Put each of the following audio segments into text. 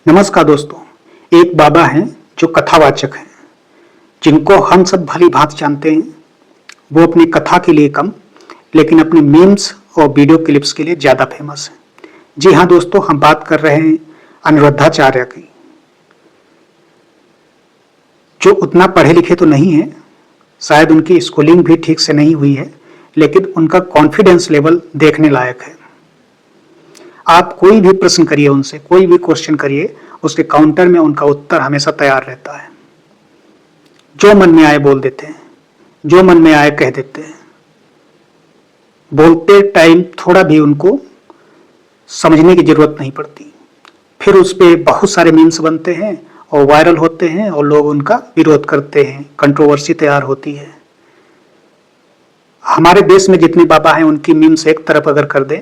नमस्कार दोस्तों। एक बाबा हैं जो कथावाचक हैं, जिनको हम सब भली भांति जानते हैं। वो अपनी कथा के लिए कम, लेकिन अपने मीम्स और वीडियो क्लिप्स के लिए ज्यादा फेमस हैं। जी हाँ दोस्तों, हम बात कर रहे हैं अनिरुद्धाचार्य की, जो उतना पढ़े लिखे तो नहीं है, शायद उनकी स्कूलिंग भी ठीक से नहीं हुई है, लेकिन उनका कॉन्फिडेंस लेवल देखने लायक है। आप कोई भी प्रश्न करिए उनसे, कोई भी क्वेश्चन करिए, उसके काउंटर में उनका उत्तर हमेशा तैयार रहता है। जो मन में आए बोल देते हैं, जो मन में आए कह देते हैं। बोलते टाइम थोड़ा भी उनको समझने की जरूरत नहीं पड़ती। फिर उस पर बहुत सारे मीम्स बनते हैं और वायरल होते हैं और लोग उनका विरोध करते हैं, कंट्रोवर्सी तैयार होती है। हमारे देश में जितने बाबा हैं उनकी मीम्स एक तरफ अगर कर दें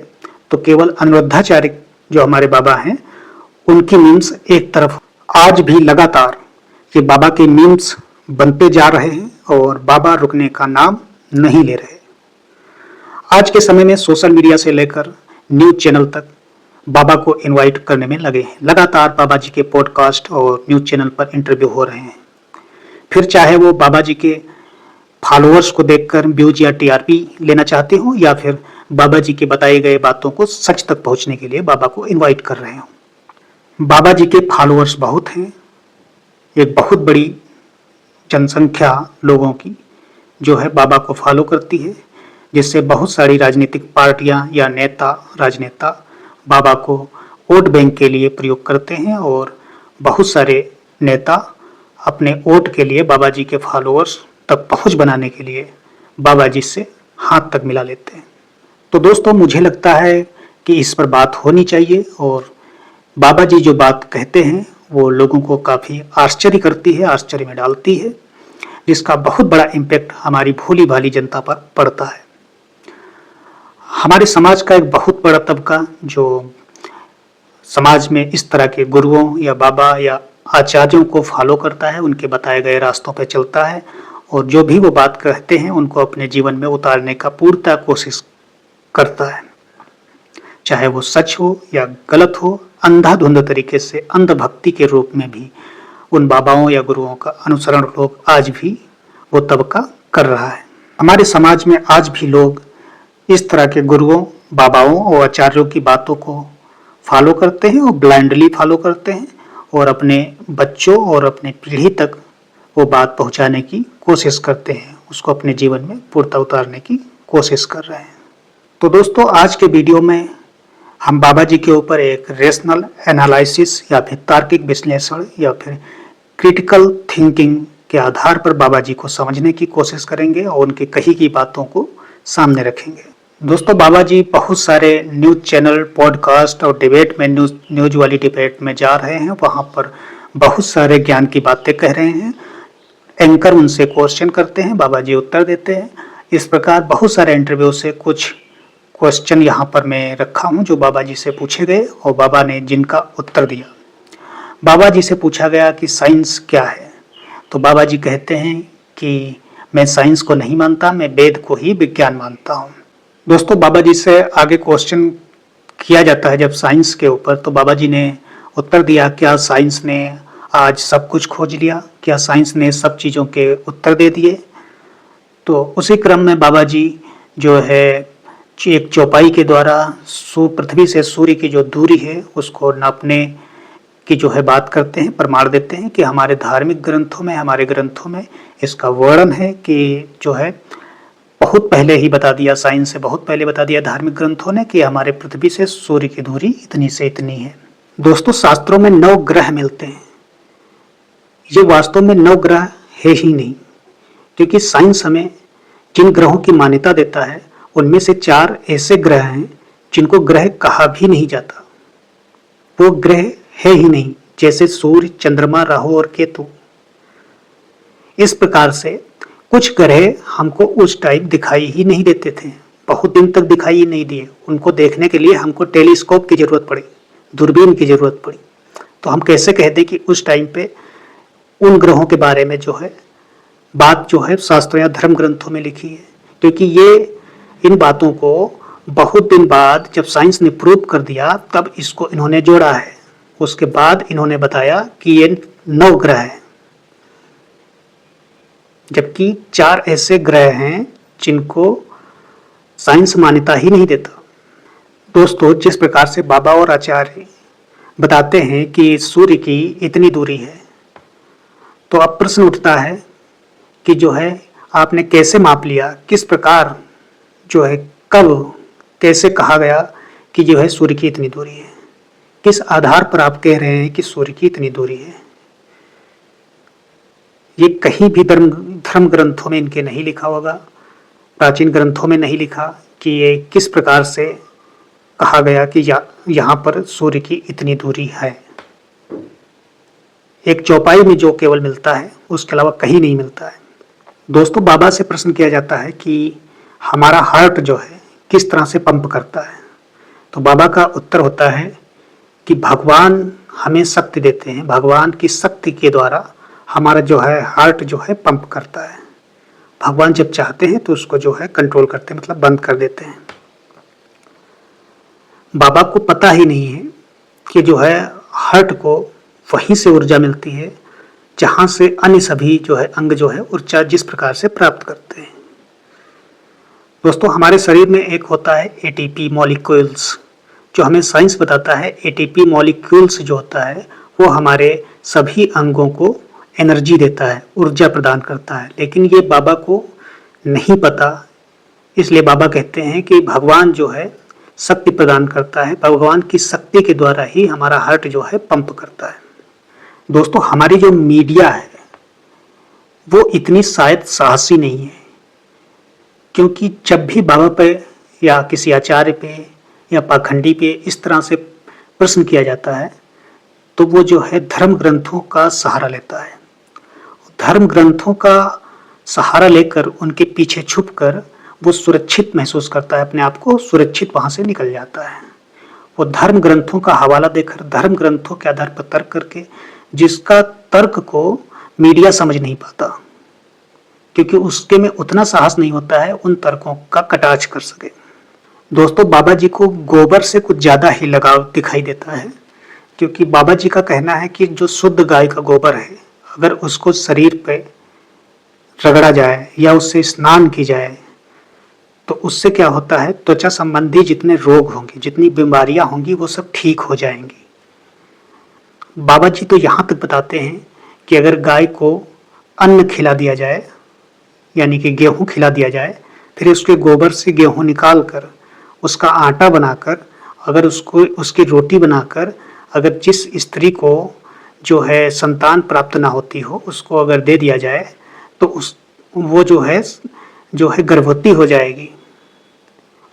तो केवल अनिरुद्धाचार्य जो हमारे बाबा हैं उनकी मीम्स एक तरफ। आज भी लगातार ये बाबा के मीम्स बनते जा रहे हैं और बाबा रुकने का नाम नहीं ले रहे। आज के समय में सोशल मीडिया से लेकर न्यूज चैनल तक बाबा को इनवाइट करने में लगे हैं। लगातार बाबा जी के पॉडकास्ट और न्यूज चैनल पर इंटरव्यू हो रहे हैं। फिर चाहे वो बाबा जी के फॉलोअर्स को देखकर व्यूज या टीआरपी लेना चाहते हो, या फिर बाबा जी के बताए गए बातों को सच तक पहुंचने के लिए बाबा को इनवाइट कर रहे हो। बाबा जी के फॉलोअर्स बहुत हैं, एक बहुत बड़ी जनसंख्या लोगों की जो है बाबा को फॉलो करती है, जिससे बहुत सारी राजनीतिक पार्टियां या राजनेता बाबा को वोट बैंक के लिए प्रयोग करते हैं और बहुत सारे नेता अपने वोट के लिए बाबा जी के फॉलोअर्स तक पहुंच बनाने के लिए बाबा जी से हाथ तक मिला लेते हैं। तो दोस्तों, मुझे लगता है कि इस पर बात होनी चाहिए और बाबा जी जो बात कहते हैं वो लोगों को काफ़ी आश्चर्य करती है, आश्चर्य में डालती है, जिसका बहुत बड़ा इम्पैक्ट हमारी भोली भाली जनता पर पड़ता है। हमारे समाज का एक बहुत बड़ा तबका जो समाज में इस तरह के गुरुओं या बाबा या आचार्यों को फॉलो करता है, उनके बताए गए रास्तों पर चलता है और जो भी वो बात कहते हैं उनको अपने जीवन में उतारने का पूर्णतः कोशिश करता है। चाहे वो सच हो या गलत हो, अंधाधुंध तरीके से अंधभक्ति के रूप में भी उन बाबाओं या गुरुओं का अनुसरण लोग आज भी वो तबका कर रहा है। हमारे समाज में आज भी लोग इस तरह के गुरुओं, बाबाओं और आचार्यों की बातों को फॉलो करते हैं और ब्लाइंडली फॉलो करते हैं और अपने बच्चों और अपने पीढ़ी तक वो बात पहुंचाने की कोशिश करते हैं, उसको अपने जीवन में पूर्णतः उतारने की कोशिश कर रहे हैं। तो दोस्तों, आज के वीडियो में हम बाबा जी के ऊपर एक रेशनल एनालिसिस या फिर तार्किक विश्लेषण या फिर क्रिटिकल थिंकिंग के आधार पर बाबा जी को समझने की कोशिश करेंगे और उनकी कही की बातों को सामने रखेंगे। दोस्तों, बाबा जी बहुत सारे न्यूज चैनल, पॉडकास्ट और डिबेट में न्यूज वाली डिबेट में जा रहे हैं। वहाँ पर बहुत सारे ज्ञान की बातें कह रहे हैं। एंकर उनसे क्वेश्चन करते हैं, बाबा जी उत्तर देते हैं। इस प्रकार बहुत सारे इंटरव्यू से कुछ क्वेश्चन यहाँ पर मैं रखा हूँ जो बाबा जी से पूछे गए और बाबा ने जिनका उत्तर दिया। बाबा जी से पूछा गया कि साइंस क्या है, तो बाबा जी कहते हैं कि मैं साइंस को नहीं मानता, मैं वेद को ही विज्ञान मानता हूँ। दोस्तों, बाबा जी से आगे क्वेश्चन किया जाता है जब साइंस के ऊपर, तो बाबा जी ने उत्तर दिया, क्या साइंस ने आज सब कुछ खोज लिया? क्या साइंस ने सब चीज़ों के उत्तर दे दिए? तो उसी क्रम में बाबा जी जो है एक चौपाई के द्वारा पृथ्वी से सूर्य की जो दूरी है उसको नापने की जो है बात करते हैं, प्रमाण देते हैं कि हमारे धार्मिक ग्रंथों में, हमारे ग्रंथों में इसका वर्णन है कि जो है बहुत पहले ही बता दिया, साइंस से बहुत पहले बता दिया धार्मिक ग्रंथों ने कि हमारे पृथ्वी से सूर्य की दूरी इतनी से इतनी है। दोस्तों, शास्त्रों में 9 ग्रह मिलते हैं। ये वास्तव में 9 ग्रह है ही नहीं, क्योंकि साइंस हमें जिन ग्रहों की मान्यता देता है उनमें से 4 ऐसे ग्रह हैं जिनको ग्रह कहा भी नहीं जाता। वो ग्रह है ही नहीं, जैसे सूर्य, चंद्रमा, राहु और केतु। इस प्रकार से कुछ ग्रह हमको उस टाइम दिखाई ही नहीं देते थे, बहुत दिन तक दिखाई ही नहीं दिए। उनको देखने के लिए हमको टेलीस्कोप की जरूरत पड़ी, दूरबीन की जरूरत पड़ी। तो हम कैसे कह दें कि उस टाइम पे उन ग्रहों के बारे में जो है बात जो है शास्त्रों या धर्म ग्रंथों में लिखी है, क्योंकि ये इन बातों को बहुत दिन बाद जब साइंस ने प्रूव कर दिया तब इसको इन्होंने जोड़ा है। उसके बाद इन्होंने बताया कि ये 9 ग्रह हैं, जबकि 4 ऐसे ग्रह हैं जिनको साइंस मान्यता ही नहीं देता। दोस्तों, जिस प्रकार से बाबा और आचार्य बताते हैं कि सूर्य की इतनी दूरी है, तो अब प्रश्न उठता है कि जो है आपने कैसे माप लिया, किस प्रकार जो है, कब, कैसे कहा गया कि जो है सूर्य की इतनी दूरी है, किस आधार पर आप कह रहे हैं कि सूर्य की इतनी दूरी है। ये कहीं भी धर्म ग्रंथों में इनके नहीं लिखा होगा, प्राचीन ग्रंथों में नहीं लिखा कि ये किस प्रकार से कहा गया कि यहाँ पर सूर्य की इतनी दूरी है। एक चौपाई में जो केवल मिलता है, उसके अलावा कहीं नहीं मिलता है। दोस्तों, बाबा से प्रश्न किया जाता है कि हमारा हार्ट जो है किस तरह से पंप करता है, तो बाबा का उत्तर होता है कि भगवान हमें शक्ति देते हैं, भगवान की शक्ति के द्वारा हमारा जो है हार्ट जो है पंप करता है। भगवान जब चाहते हैं तो उसको जो है कंट्रोल करते हैं, मतलब बंद कर देते हैं। बाबा को पता ही नहीं है कि जो है हार्ट को वहीं से ऊर्जा मिलती है जहां से अन्य सभी जो है अंग जो है ऊर्जा जिस प्रकार से प्राप्त करते हैं। दोस्तों, हमारे शरीर में एक होता है एटीपी मॉलिक्यूल्स, जो हमें साइंस बताता है एटीपी मॉलिक्यूल्स जो होता है वो हमारे सभी अंगों को एनर्जी देता है, ऊर्जा प्रदान करता है। लेकिन ये बाबा को नहीं पता, इसलिए बाबा कहते हैं कि भगवान जो है शक्ति प्रदान करता है, भगवान की शक्ति के द्वारा ही हमारा हार्ट जो है पंप करता है। दोस्तों, हमारी जो मीडिया है वो इतनी शायद साहसी नहीं है, क्योंकि जब भी बाबा पे या किसी आचार्य पे या पाखंडी पे इस तरह से प्रश्न किया जाता है तो वो जो है धर्म ग्रंथों का सहारा लेता है। धर्म ग्रंथों का सहारा लेकर उनके पीछे छुपकर वो सुरक्षित महसूस करता है, अपने आप को सुरक्षित वहां से निकल जाता है। वो धर्म ग्रंथों का हवाला देकर, धर्म ग्रंथों के आधार पर तर्क करके, जिसका तर्क को मीडिया समझ नहीं पाता, क्योंकि उसके में उतना साहस नहीं होता है उन तर्कों का कटाक्ष कर सके। दोस्तों, बाबा जी को गोबर से कुछ ज्यादा ही लगाव दिखाई देता है, क्योंकि बाबा जी का कहना है कि जो शुद्ध गाय का गोबर है, अगर उसको शरीर पे रगड़ा जाए या उससे स्नान की जाए तो उससे क्या होता है, त्वचा संबंधी जितने रोग होंगे, जितनी बीमारियां होंगी वो सब ठीक हो जाएंगी। बाबा जी तो यहाँ तक बताते हैं कि अगर गाय को अन्न खिला दिया जाए, यानी कि गेहूं खिला दिया जाए, फिर उसके गोबर से गेहूं निकाल कर उसका आटा बनाकर अगर उसको उसकी रोटी बनाकर अगर जिस स्त्री को जो है संतान प्राप्त ना होती हो उसको अगर दे दिया जाए तो वो जो है गर्भवती हो जाएगी।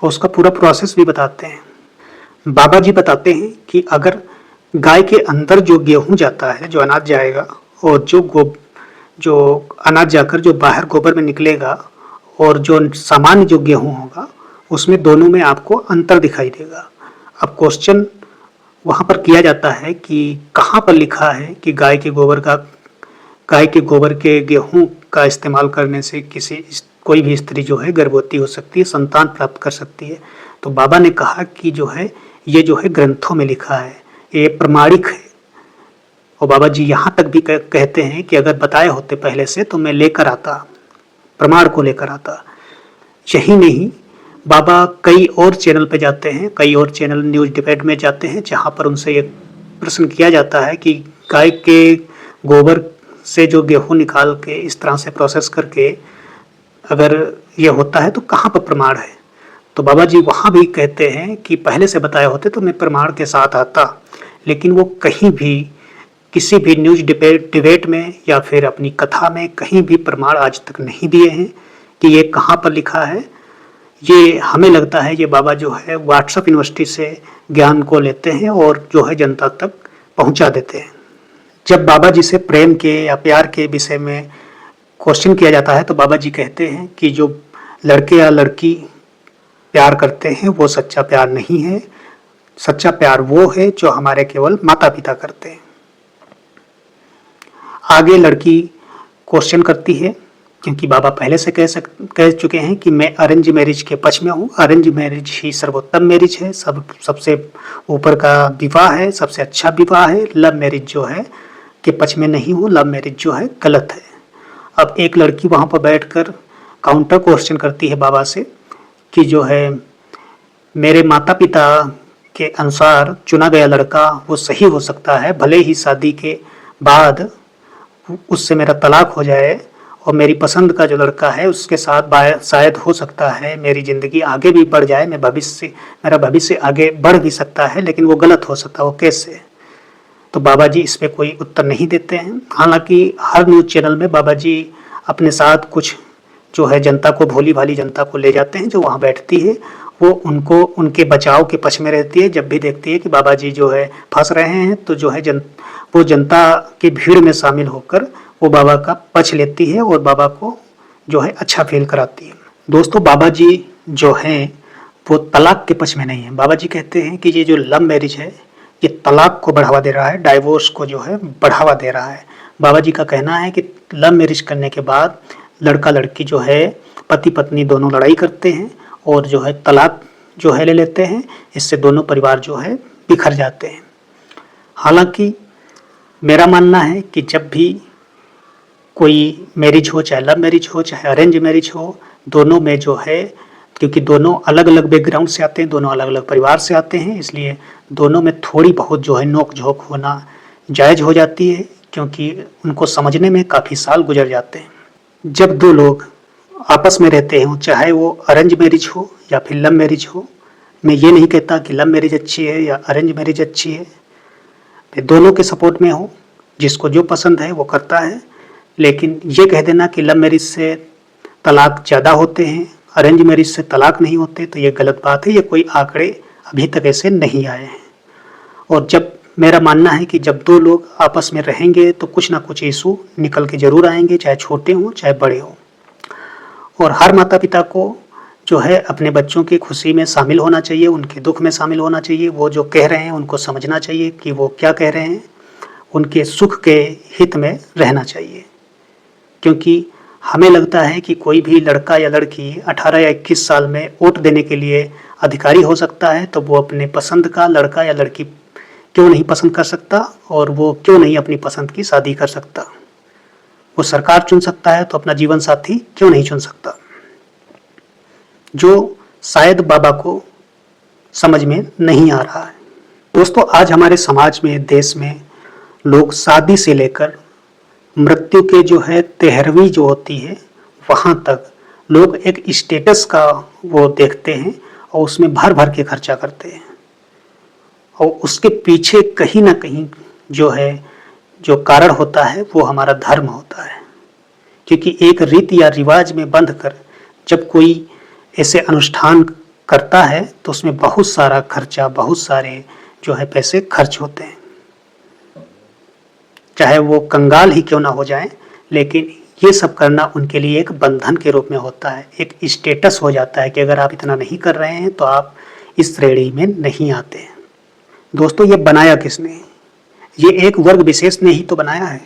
और उसका पूरा प्रोसेस भी बताते हैं। बाबा जी बताते हैं कि अगर गाय के अंदर जो गेहूं जाता है, जो अनाज जाएगा, और जो अनाज जाकर जो बाहर गोबर में निकलेगा, और जो सामान्य जो गेहूं होगा, उसमें दोनों में आपको अंतर दिखाई देगा। अब क्वेश्चन वहां पर किया जाता है कि कहां पर लिखा है कि गाय के गोबर के गेहूं का इस्तेमाल करने से कोई भी स्त्री जो है गर्भवती हो सकती है, संतान प्राप्त कर सकती है। तो बाबा ने कहा कि जो है ये जो है ग्रंथों में लिखा है, ये प्रमाणिक है। और बाबा जी यहाँ तक भी कहते हैं कि अगर बताए होते पहले से तो मैं लेकर आता, प्रमाण को लेकर आता। यही नहीं, बाबा कई और चैनल पे जाते हैं, कई और चैनल न्यूज डिबेट में जाते हैं, जहाँ पर उनसे ये प्रश्न किया जाता है कि गाय के गोबर से जो गेहूं निकाल के इस तरह से प्रोसेस करके अगर ये होता है तो कहाँ पर प्रमाण है। तो बाबा जी वहाँ भी कहते हैं कि पहले से बताए होते तो मैं प्रमाण के साथ आता, लेकिन वो कहीं भी किसी भी न्यूज डिबेट में या फिर अपनी कथा में कहीं भी प्रमाण आज तक नहीं दिए हैं कि ये कहाँ पर लिखा है। ये हमें लगता है ये बाबा जो है व्हाट्सएप यूनिवर्सिटी से ज्ञान को लेते हैं और जो है जनता तक पहुंचा देते हैं। जब बाबा जी से प्रेम के या प्यार के विषय में क्वेश्चन किया जाता है तो बाबा जी कहते हैं कि जो लड़के या लड़की प्यार करते हैं वो सच्चा प्यार नहीं है। सच्चा प्यार वो है जो हमारे केवल माता पिता करते हैं। आगे लड़की क्वेश्चन करती है क्योंकि बाबा पहले से कह चुके हैं कि मैं अरेंज मैरिज के पक्ष में हूँ। अरेंज मैरिज ही सर्वोत्तम मैरिज है, सबसे ऊपर का विवाह है, सबसे अच्छा विवाह है। लव मैरिज जो है के पक्ष में नहीं हूँ, लव मैरिज जो है गलत है। अब एक लड़की वहाँ पर बैठकर काउंटर क्वेश्चन करती है बाबा से कि जो है मेरे माता पिता के अनुसार चुना गया लड़का वो सही हो सकता है, भले ही शादी के बाद उससे मेरा तलाक हो जाए और मेरी पसंद का जो लड़का है उसके साथ शायद हो सकता है मेरी ज़िंदगी आगे भी बढ़ जाए, मेरा भविष्य आगे बढ़ भी सकता है, लेकिन वो गलत हो सकता है। वो कैसे? तो बाबा जी इस पर कोई उत्तर नहीं देते हैं। हालांकि हर न्यूज़ चैनल में बाबा जी अपने साथ कुछ जो है जनता को, भोली भाली जनता को ले जाते हैं जो वहाँ बैठती है। वो उनको उनके बचाव के पक्ष में रहती है। जब भी देखती है कि बाबा जी जो है फंस रहे हैं तो जो है वो जनता की भीड़ में शामिल होकर वो बाबा का पक्ष लेती है और बाबा को जो है अच्छा फील कराती है। दोस्तों, बाबा जी जो हैं वो तलाक के पक्ष में नहीं है। बाबा जी कहते हैं कि ये जो लव मैरिज है ये तलाक को बढ़ावा दे रहा है, डाइवोर्स को जो है बढ़ावा दे रहा है। बाबा जी का कहना है कि लव मैरिज करने के बाद लड़का लड़की जो है पति पत्नी दोनों लड़ाई करते हैं और जो है तलाक जो है ले लेते हैं। इससे दोनों परिवार जो है बिखर जाते हैं। हालांकि मेरा मानना है कि जब भी कोई मैरिज हो, चाहे लव मैरिज हो चाहे अरेंज मैरिज हो, दोनों में जो है, क्योंकि दोनों अलग अलग बैकग्राउंड से आते हैं, दोनों अलग अलग परिवार से आते हैं, इसलिए दोनों में थोड़ी बहुत जो है नोक झोंक होना जायज़ हो जाती है, क्योंकि उनको समझने में काफ़ी साल गुजर जाते हैं। जब दो लोग आपस में रहते हों, चाहे वो अरेंज मैरिज हो या फिर लव मैरिज हो, मैं ये नहीं कहता कि लव मैरिज अच्छी है या अरेंज मैरिज अच्छी है, मैं दोनों के सपोर्ट में हूँ। जिसको जो पसंद है वो करता है, लेकिन ये कह देना कि लव मैरिज से तलाक ज़्यादा होते हैं, अरेंज मैरिज से तलाक नहीं होते, तो ये गलत बात है। ये कोई आंकड़े अभी तक ऐसे नहीं आए हैं। और जब मेरा मानना है कि जब दो लोग आपस में रहेंगे तो कुछ ना कुछ इशू निकल के ज़रूर आएंगे, चाहे छोटे हों चाहे बड़े हों। और हर माता पिता को जो है अपने बच्चों की खुशी में शामिल होना चाहिए, उनके दुख में शामिल होना चाहिए। वो जो कह रहे हैं उनको समझना चाहिए कि वो क्या कह रहे हैं, उनके सुख के हित में रहना चाहिए। क्योंकि हमें लगता है कि कोई भी लड़का या लड़की 18 या 21 साल में वोट देने के लिए अधिकारी हो सकता है, तो वो अपने पसंद का लड़का या लड़की क्यों नहीं पसंद कर सकता, और वो क्यों नहीं अपनी पसंद की शादी कर सकता। वो सरकार चुन सकता है तो अपना जीवन साथी क्यों नहीं चुन सकता, जो शायद बाबा को समझ में नहीं आ रहा है। दोस्तों, आज हमारे समाज में, देश में लोग शादी से लेकर मृत्यु के जो है 13वीं जो होती है वहाँ तक लोग एक स्टेटस का वो देखते हैं और उसमें भर भर के खर्चा करते हैं। और उसके पीछे कहीं ना कहीं जो है जो कारण होता है वो हमारा धर्म होता है। क्योंकि एक रीति या रिवाज में बंध कर जब कोई ऐसे अनुष्ठान करता है तो उसमें बहुत सारा खर्चा, बहुत सारे जो है पैसे खर्च होते हैं, चाहे वो कंगाल ही क्यों ना हो जाए, लेकिन ये सब करना उनके लिए एक बंधन के रूप में होता है, एक स्टेटस हो जाता है कि अगर आप इतना नहीं कर रहे हैं तो आप इस श्रेणी में नहीं आते हैं। दोस्तों, ये बनाया किसने? ये एक वर्ग विशेष ने ही तो बनाया है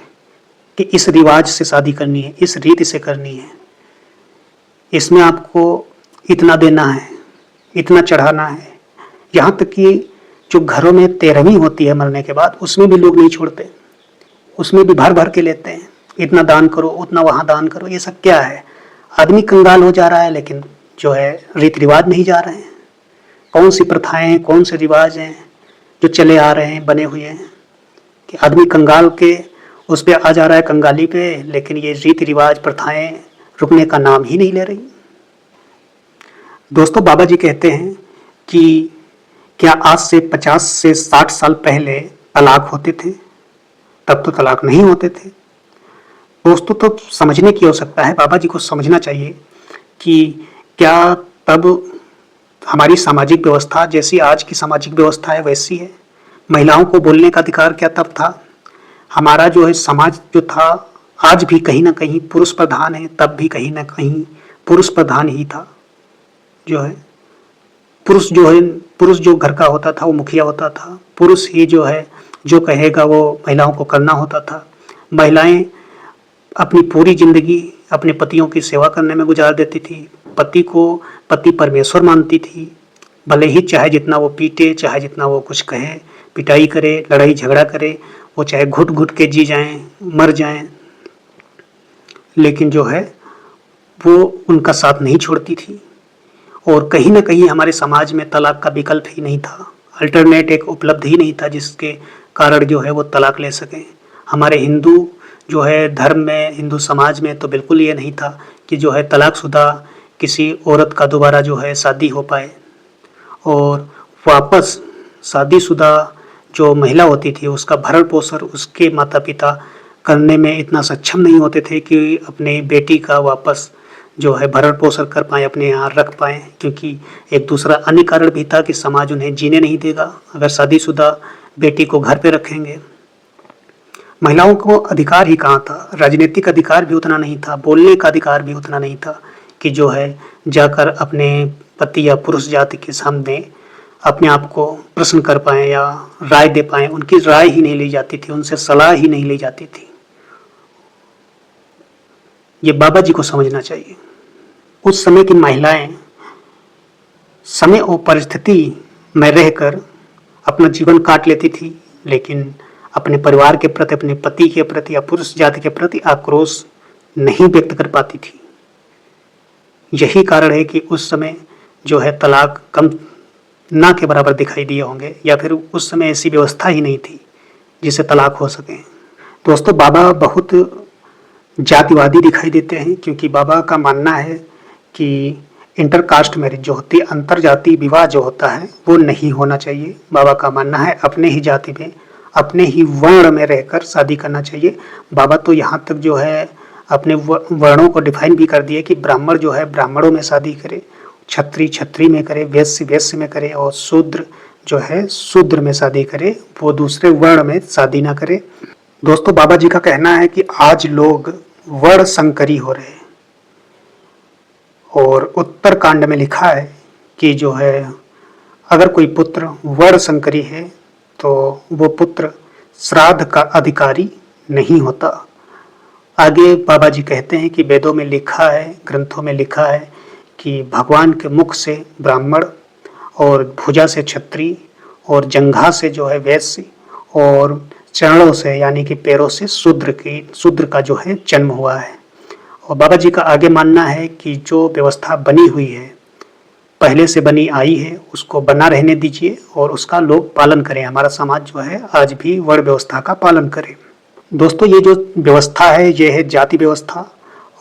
कि इस रिवाज से शादी करनी है, इस रीति से करनी है, इसमें आपको इतना देना है, इतना चढ़ाना है। यहाँ तक कि जो घरों में 13वीं होती है मरने के बाद, उसमें भी लोग नहीं छोड़ते, उसमें भी भर भर के लेते हैं, इतना दान करो, उतना वहाँ दान करो। ये सब क्या है? आदमी कंगाल हो जा रहा है, लेकिन जो है रीति रिवाज नहीं जा रहे हैं। कौन सी प्रथाएं हैं, कौन से रिवाज हैं जो चले आ रहे हैं, बने हुए हैं कि आदमी कंगाल के उस पर आ जा रहा है, कंगाली पे, लेकिन ये रीति रिवाज प्रथाएं रुकने का नाम ही नहीं ले रही। दोस्तों, बाबा जी कहते हैं कि क्या आज से 50 से 60 साल पहले तलाक होते थे? तब तो तलाक नहीं होते थे। दोस्तों, तो समझने की आवश्यकता है, बाबा जी को समझना चाहिए कि क्या तब हमारी सामाजिक व्यवस्था जैसी आज की सामाजिक व्यवस्था है वैसी है? महिलाओं को बोलने का अधिकार क्या तब था? हमारा जो है समाज जो था आज भी कहीं ना कहीं पुरुष प्रधान है, तब भी कहीं ना कहीं पुरुष प्रधान ही था। जो है पुरुष जो घर का होता था वो मुखिया होता था, पुरुष ही जो है जो कहेगा वो महिलाओं को करना होता था। महिलाएं अपनी पूरी जिंदगी अपने पतियों की सेवा करने में गुजार देती थी। पति को पति परमेश्वर मानती थी, भले ही चाहे जितना वो पीटे, चाहे जितना वो कुछ कहे, पिटाई करे, लड़ाई झगड़ा करे, वो चाहे घुट घुट के जी जाएं, मर जाएं, लेकिन जो है वो उनका साथ नहीं छोड़ती थी। और कहीं ना कहीं हमारे समाज में तलाक का विकल्प ही नहीं था, अल्टरनेट एक उपलब्ध ही नहीं था जिसके कारण जो है वो तलाक ले सकें। हमारे हिंदू जो है धर्म में, हिंदू समाज में तो बिल्कुल ये नहीं था कि जो है तलाकशुदा किसी औरत का दोबारा जो है शादी हो पाए। और वापस शादीशुदा जो महिला होती थी उसका भरण पोषण उसके माता पिता करने में इतना सक्षम नहीं होते थे कि अपने बेटी का वापस जो है भरण पोषण कर पाएँ, अपने यहाँ रख पाएँ, क्योंकि एक दूसरा अन्य कारण भी था कि समाज उन्हें जीने नहीं देगा अगर शादीशुदा बेटी को घर पे रखेंगे। महिलाओं को अधिकार ही कहाँ था, राजनीतिक अधिकार भी उतना नहीं था, बोलने का अधिकार भी उतना नहीं था कि जो है जाकर अपने पति या पुरुष जाति के सामने अपने आप को प्रश्न कर पाएँ या राय दे पाएँ। उनकी राय ही नहीं ली जाती थी, उनसे सलाह ही नहीं ली जाती थी। ये बाबा जी को समझना चाहिए। उस समय की महिलाएं समय और परिस्थिति में रहकर अपना जीवन काट लेती थी, लेकिन अपने परिवार के प्रति, अपने पति के प्रति या पुरुष जाति के प्रति आक्रोश नहीं व्यक्त कर पाती थी। यही कारण है कि उस समय जो है तलाक कम ना के बराबर दिखाई दिए होंगे, या फिर उस समय ऐसी व्यवस्था ही नहीं थी जिससे तलाक हो सके। दोस्तों, बाबा बहुत जातिवादी दिखाई देते हैं, क्योंकि बाबा का मानना है कि इंटरकास्ट मैरिज जो होती है, अंतर जाति विवाह जो होता है वो नहीं होना चाहिए। बाबा का मानना है अपने ही जाति में, अपने ही वर्ण में रहकर शादी करना चाहिए। बाबा तो यहाँ तक जो है अपने वर्णों को डिफाइन भी कर दिए कि ब्राह्मण जो है ब्राह्मणों में शादी करे, क्षत्रिय क्षत्रिय में करे, वैश्य वैश्य में करे, और शूद्र जो है शूद्र में शादी करे, वो दूसरे वर्ण में शादी ना करे। दोस्तों, बाबा जी का कहना है कि आज लोग वर्ण संकरी हो रहे हैं, और उत्तर कांड में लिखा है कि जो है अगर कोई पुत्र वर्ण संकरी है तो वो पुत्र श्राद्ध का अधिकारी नहीं होता। आगे बाबा जी कहते हैं कि वेदों में लिखा है, ग्रंथों में लिखा है कि भगवान के मुख से ब्राह्मण, और भुजा से क्षत्रिय, और जंघा से जो है वैश्य, और चरणों से यानी कि पैरों से शूद्र का जो है जन्म हुआ है। और बाबा जी का आगे मानना है कि जो व्यवस्था बनी हुई है, पहले से बनी आई है, उसको बना रहने दीजिए और उसका लोग पालन करें। हमारा समाज जो है आज भी वर्ण व्यवस्था का पालन करे। दोस्तों, ये जो व्यवस्था है ये है जाति व्यवस्था,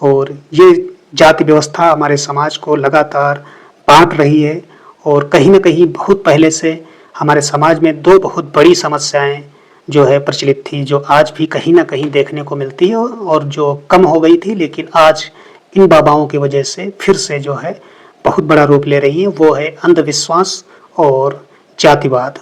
और ये जाति व्यवस्था हमारे समाज को लगातार बांट रही है। और कहीं ना कहीं बहुत पहले से हमारे समाज में दो बहुत बड़ी समस्याएं जो है प्रचलित थी, जो आज भी कहीं ना कहीं देखने को मिलती है, और जो कम हो गई थी लेकिन आज इन बाबाओं की वजह से फिर से जो है बहुत बड़ा रूप ले रही है। वो है अंधविश्वास और जातिवाद।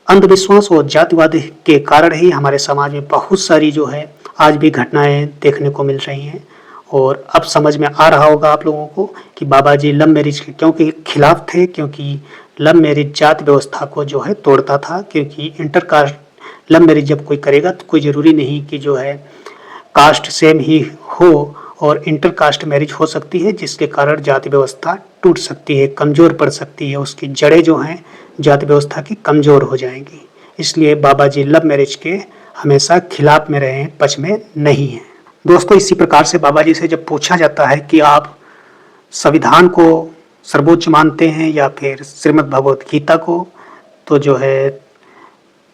अंधविश्वास और जातिवाद के कारण ही हमारे समाज में बहुत सारी जो है आज भी घटनाएं देखने को मिल रही हैं। और अब समझ में आ रहा होगा आप लोगों को कि बाबा जी लव मैरिज के क्योंकि खिलाफ थे, क्योंकि लव मैरिज जाति व्यवस्था को जो है तोड़ता था। क्योंकि इंटरकास्ट लव मैरिज जब कोई करेगा तो कोई ज़रूरी नहीं कि जो है कास्ट सेम ही हो, और इंटरकास्ट मैरिज हो सकती है, जिसके कारण जाति व्यवस्था टूट सकती है, कमज़ोर पड़ सकती है, उसकी जड़ें जो हैं जाति व्यवस्था की कमज़ोर हो जाएंगी। इसलिए बाबा जी लव मैरिज के हमेशा खिलाफ में रहे हैं, पक्ष में नहीं हैं। दोस्तों, इसी प्रकार से बाबा जी से जब पूछा जाता है कि आप संविधान को सर्वोच्च मानते हैं या फिर श्रीमद् भगवत गीता को, तो जो है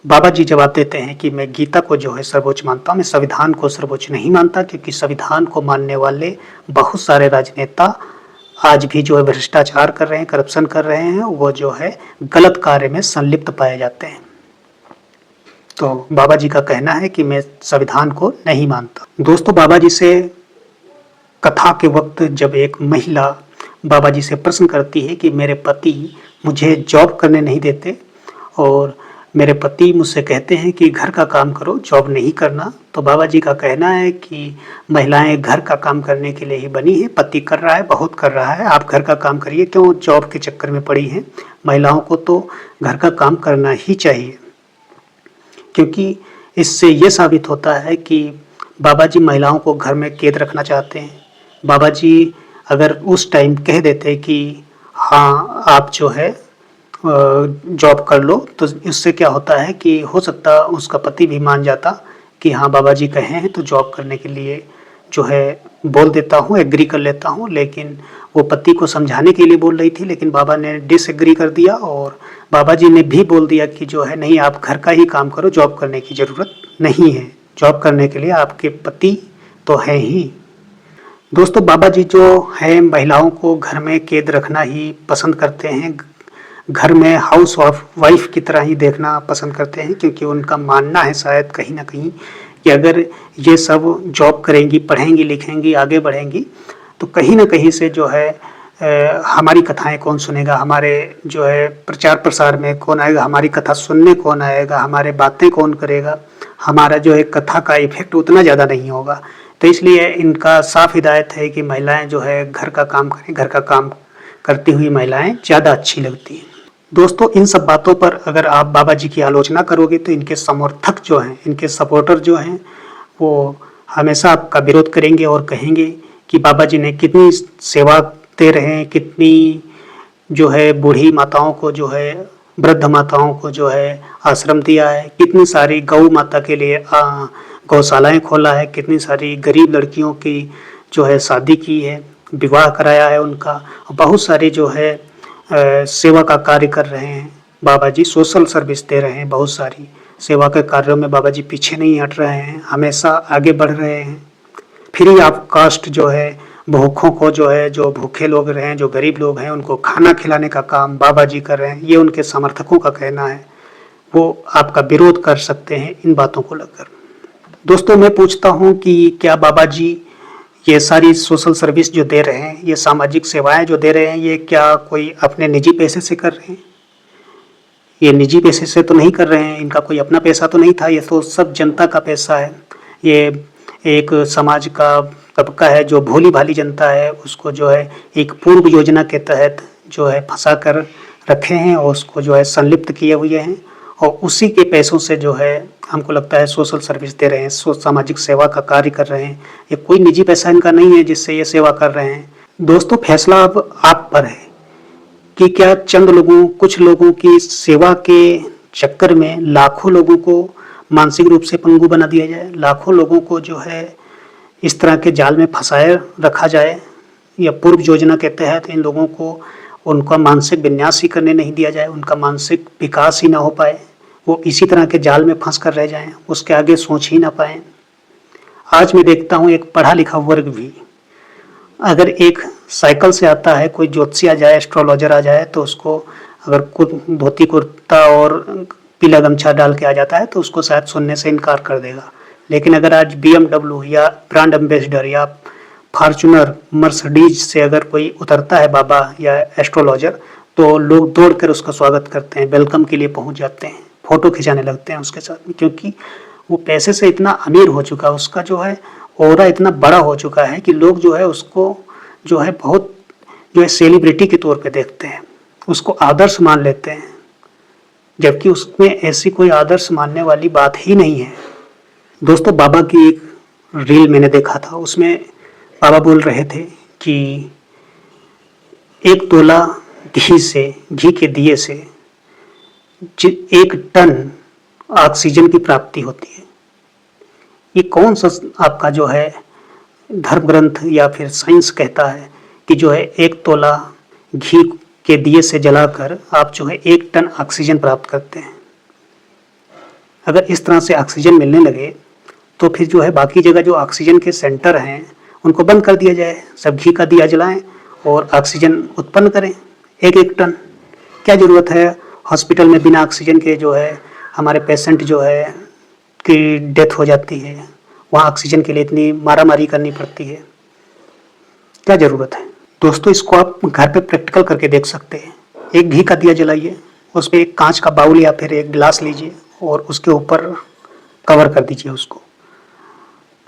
बाबा जी जवाब देते हैं कि मैं गीता को जो है सर्वोच्च मानता हूँ, मैं संविधान को सर्वोच्च नहीं मानता। क्योंकि संविधान को मानने वाले बहुत सारे राजनेता आज भी जो है भ्रष्टाचार कर रहे हैं, करप्शन कर रहे हैं, वो जो है गलत कार्य में संलिप्त पाए जाते हैं। तो बाबा जी का कहना है कि मैं संविधान को नहीं मानता। दोस्तों, बाबा जी से कथा के वक्त जब एक महिला बाबा जी से प्रश्न करती है कि मेरे पति मुझे जॉब करने नहीं देते, और मेरे पति मुझसे कहते हैं कि घर का काम करो, जॉब नहीं करना, तो बाबा जी का कहना है कि महिलाएं घर का काम करने के लिए ही बनी है, पति कर रहा है, बहुत कर रहा है, आप घर का काम करिए, क्यों जॉब के चक्कर में पड़ी हैं। महिलाओं को तो घर का काम करना ही चाहिए, क्योंकि इससे ये साबित होता है कि बाबा जी महिलाओं को घर में कैद रखना चाहते हैं। बाबा जी अगर उस टाइम कह देते कि हाँ आप जो है जॉब कर लो, तो इससे क्या होता है कि हो सकता उसका पति भी मान जाता कि हाँ बाबा जी कहे हैं तो जॉब करने के लिए जो है बोल देता हूँ, एग्री कर लेता हूँ। लेकिन वो पति को समझाने के लिए बोल रही थी, लेकिन बाबा ने डिसएग्री कर दिया और बाबा जी ने भी बोल दिया कि जो है नहीं, आप घर का ही काम करो, जॉब करने की ज़रूरत नहीं है, जॉब करने के लिए आपके पति तो है ही। दोस्तों बाबा जी जो है महिलाओं को घर में कैद रखना ही पसंद करते हैं, घर में हाउस वाइफ की तरह ही देखना पसंद करते हैं, क्योंकि उनका मानना है शायद कहीं ना कहीं कि अगर ये सब जॉब करेंगी, पढ़ेंगी, लिखेंगी, आगे बढ़ेंगी तो कहीं ना कहीं से जो है हमारी कथाएं कौन सुनेगा, हमारे जो है प्रचार प्रसार में कौन आएगा, हमारी कथा सुनने कौन आएगा, हमारे बातें कौन करेगा, हमारा जो है कथा का इफेक्ट उतना ज़्यादा नहीं होगा। तो इसलिए इनका साफ हिदायत है कि महिलाएं जो है घर का काम करें, घर का काम करती हुई महिलाएं ज़्यादा अच्छी लगती हैं। दोस्तों इन सब बातों पर अगर आप बाबा जी की आलोचना करोगे तो इनके समर्थक जो हैं, इनके सपोर्टर जो हैं, वो हमेशा आपका विरोध करेंगे और कहेंगे कि बाबा जी ने कितनी सेवा दे रहे हैं, कितनी जो है बूढ़ी माताओं को जो है, वृद्ध माताओं को जो है आश्रम दिया है, कितनी सारी गौ माता के लिए गौशालाएं खोला है, कितनी सारी गरीब लड़कियों की जो है शादी की है, विवाह कराया है उनका, बहुत सारी जो है सेवा का कार्य कर रहे हैं। बाबा जी सोशल सर्विस दे रहे हैं, बहुत सारी सेवा के कार्यों में बाबा जी पीछे नहीं हट रहे हैं, हमेशा आगे बढ़ रहे हैं। फ्री ऑफ कास्ट जो है भूखों को जो है, जो भूखे लोग रहे हैं, जो गरीब लोग हैं, उनको खाना खिलाने का काम बाबा जी कर रहे हैं। ये उनके समर्थकों का कहना है, वो आपका विरोध कर सकते हैं इन बातों को लेकर। दोस्तों मैं पूछता हूँ कि क्या बाबा जी ये सारी सोशल सर्विस जो दे रहे हैं, ये सामाजिक सेवाएं जो दे रहे हैं, ये क्या कोई अपने निजी पैसे से कर रहे हैं? ये निजी पैसे से तो नहीं कर रहे हैं, इनका कोई अपना पैसा तो नहीं था, ये तो सब जनता का पैसा है। ये एक समाज का तबका है जो भोली भाली जनता है, उसको जो है एक पूर्व योजना के तहत जो है फंसा कर रखे हैं और उसको जो है संलिप्त किए हुए हैं, और उसी के पैसों से जो है हमको लगता है सोशल सर्विस दे रहे हैं, सामाजिक सेवा का कार्य कर रहे हैं। ये कोई निजी पैसा इनका नहीं है जिससे ये सेवा कर रहे हैं। दोस्तों फैसला अब आप पर है कि क्या चंद लोगों, कुछ लोगों की सेवा के चक्कर में लाखों लोगों को मानसिक रूप से पंगु बना दिया जाए, लाखों लोगों को जो है इस तरह के जाल में फंसाए रखा जाए, या पूर्व योजना के तहत इन लोगों को उनका मानसिक विन्यास ही करने नहीं दिया जाए, उनका मानसिक विकास ही ना हो पाए, वो इसी तरह के जाल में फंस कर रह जाएं, उसके आगे सोच ही ना पाए। आज मैं देखता हूँ एक पढ़ा लिखा वर्ग भी अगर एक साइकिल से आता है, कोई ज्योतिषी आ जाए, एस्ट्रोलॉजर आ जाए, तो उसको अगर धोती कुर्ता और पीला गमछा डाल के आ जाता है तो उसको शायद सुनने से इनकार कर देगा। लेकिन अगर आज BMW या ब्रांड एम्बेसडर या फॉर्चूनर, मर्सिडीज से अगर कोई उतरता है बाबा या एस्ट्रोलॉजर, तो लोग दौड़ कर उसका स्वागत करते हैं, वेलकम के लिए पहुंच जाते हैं, फोटो खिंचाने लगते हैं उसके साथ में, क्योंकि वो पैसे से इतना अमीर हो चुका है, उसका जो है ऑरा इतना बड़ा हो चुका है कि लोग जो है उसको जो है बहुत जो है सेलिब्रिटी के तौर पे देखते हैं, उसको आदर्श मान लेते हैं, जबकि उसमें ऐसी कोई आदर्श मानने वाली बात ही नहीं है। दोस्तों बाबा की एक रील मैंने देखा था, उसमें बाबा बोल रहे थे कि 1 तोला घी के दिए से 1 टन ऑक्सीजन की प्राप्ति होती है। ये कौन सा आपका जो है धर्म ग्रंथ या फिर साइंस कहता है कि जो है 1 तोला घी के दिए से जलाकर आप जो है 1 टन ऑक्सीजन प्राप्त करते हैं। अगर इस तरह से ऑक्सीजन मिलने लगे तो फिर जो है बाकी जगह जो ऑक्सीजन के सेंटर हैं उनको बंद कर दिया जाए, सब घी का दिया जलाएं और ऑक्सीजन उत्पन्न करें 1-1 टन। क्या ज़रूरत है हॉस्पिटल में बिना ऑक्सीजन के जो है हमारे पेशेंट जो है की डेथ हो जाती है, वहाँ ऑक्सीजन के लिए इतनी मारामारी करनी पड़ती है, क्या ज़रूरत है? दोस्तों इसको आप घर पे प्रैक्टिकल करके देख सकते हैं। एक घी का दिया जलाइए, उस पर एक कांच का बाउल या फिर एक गिलास लीजिए और उसके ऊपर कवर कर दीजिए उसको।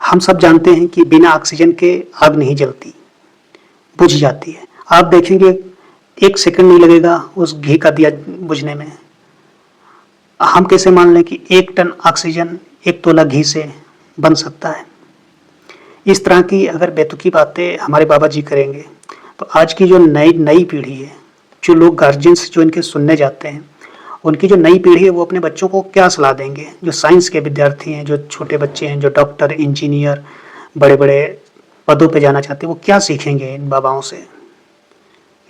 हम सब जानते हैं कि बिना ऑक्सीजन के आग नहीं जलती, बुझ जाती है। आप देखेंगे 1 सेकंड नहीं लगेगा उस घी का दिया बुझने में। हम कैसे मान लें कि 1 टन ऑक्सीजन 1 तोला घी से बन सकता है? इस तरह की अगर बेतुकी बातें हमारे बाबा जी करेंगे तो आज की जो नई पीढ़ी है, जो लोग गार्जियंस जो इनके सुनने जाते हैं, उनकी जो नई पीढ़ी है वो अपने बच्चों को क्या सलाह देंगे? जो साइंस के विद्यार्थी हैं, जो छोटे बच्चे हैं, जो डॉक्टर, इंजीनियर, बड़े बड़े पदों पे जाना चाहते हैं, वो क्या सीखेंगे इन बाबाओं से?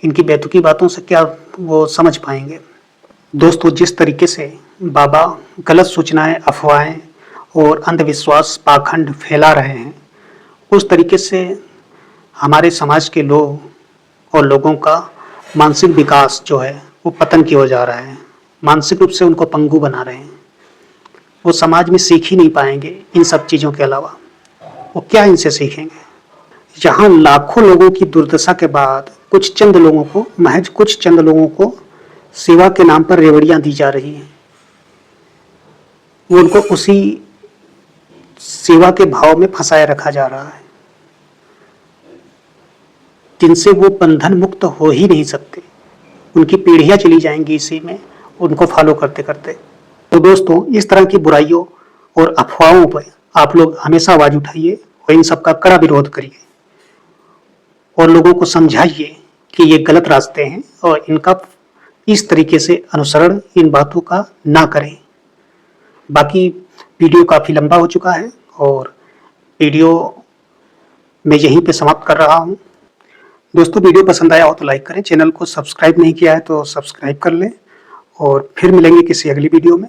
इनकी बेतुकी बातों से क्या वो समझ पाएंगे? दोस्तों, जिस तरीके से बाबा गलत सूचनाएं, अफवाहें और अंधविश्वास, पाखंड फैला रहे हैं, उस तरीके से हमारे समाज के लोग और लोगों का मानसिक विकास जो है वो पतन की ओर जा रहा है। मानसिक रूप से उनको पंगु बना रहे हैं। वो समाज में सीख ही नहीं पाएंगे इन सब चीज़ों के अलावा। वो क्या इनसे सीखेंगे? जहाँ लाखों लोगों की दुर्दशा के बाद महज कुछ चंद लोगों को सेवा के नाम पर रेवड़ियां दी जा रही हैं, वो उनको उसी सेवा के भाव में फंसाए रखा जा रहा है, जिनसे वो बंधन मुक्त हो ही नहीं सकते। उनकी पीढ़ियां चली जाएंगी इसी में, उनको फॉलो करते करते। तो दोस्तों, इस तरह की बुराइयों और अफवाहों पर आप लोग हमेशा आवाज उठाइए और इन सब का कड़ा विरोध करिए और लोगों को समझाइए कि ये गलत रास्ते हैं और इनका इस तरीके से अनुसरण इन बातों का ना करें। बाकी वीडियो काफ़ी लंबा हो चुका है और वीडियो मैं यहीं पे समाप्त कर रहा हूँ। दोस्तों, वीडियो पसंद आया हो तो लाइक करें, चैनल को सब्सक्राइब नहीं किया है तो सब्सक्राइब कर लें और फिर मिलेंगे किसी अगली वीडियो में।